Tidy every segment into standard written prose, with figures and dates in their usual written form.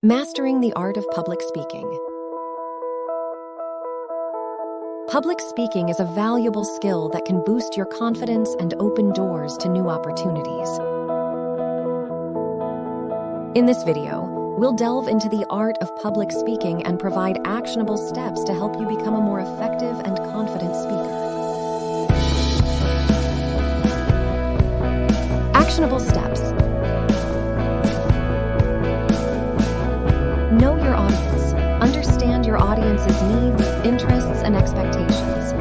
Mastering the art of public speaking. Public speaking is a valuable skill that can boost your confidence and open doors to new opportunities. In this video, we'll delve into the art of public speaking and provide actionable steps to help you become a more effective and confident speaker. Actionable steps. Know your audience. Understand your audience's needs, interests, and expectations.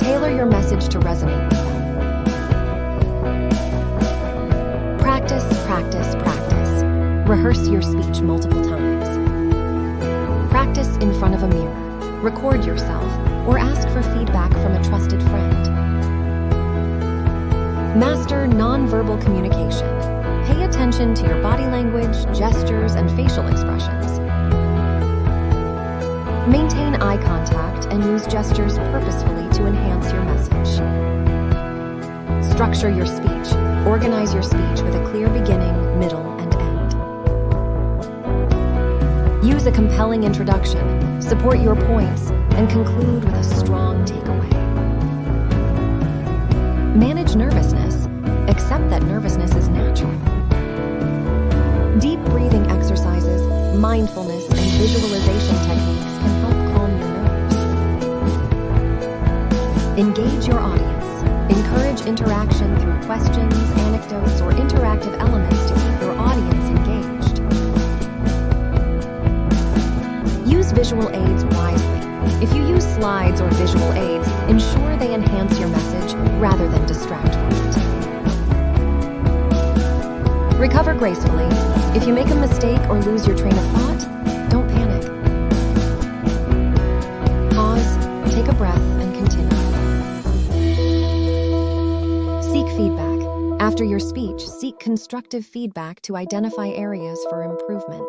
Tailor your message to resonate with them. Practice, practice, practice. Rehearse your speech multiple times. Practice in front of a mirror. Record yourself, or ask for feedback from a trusted friend. Master nonverbal communication. Pay attention to your body language, gestures, and facial expressions. Maintain eye contact and use gestures purposefully to enhance your message. Structure your speech. Organize your speech with a clear beginning, middle, and end. Use a compelling introduction, support your points, and conclude with a strong takeaway. Manage nervousness. Accept that nervousness is natural. Deep breathing exercises, mindfulness, and visualization techniques can help calm your nerves. Engage your audience. Encourage interaction through questions, anecdotes, or interactive elements to keep your audience engaged. Use visual aids wisely. If you use slides or visual aids, ensure they enhance your message rather than distract from it. Recover gracefully. If you make a mistake or lose your train of thought, don't panic. Pause, take a breath, and continue. Seek feedback. After your speech, seek constructive feedback to identify areas for improvement.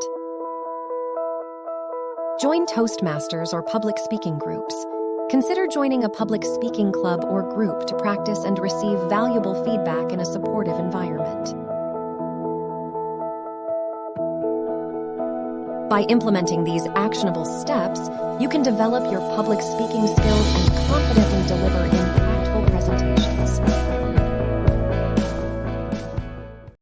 Join Toastmasters or public speaking groups. Consider joining a public speaking club or group to practice and receive valuable feedback in a supportive environment. By implementing these actionable steps, you can develop your public speaking skills and confidently deliver in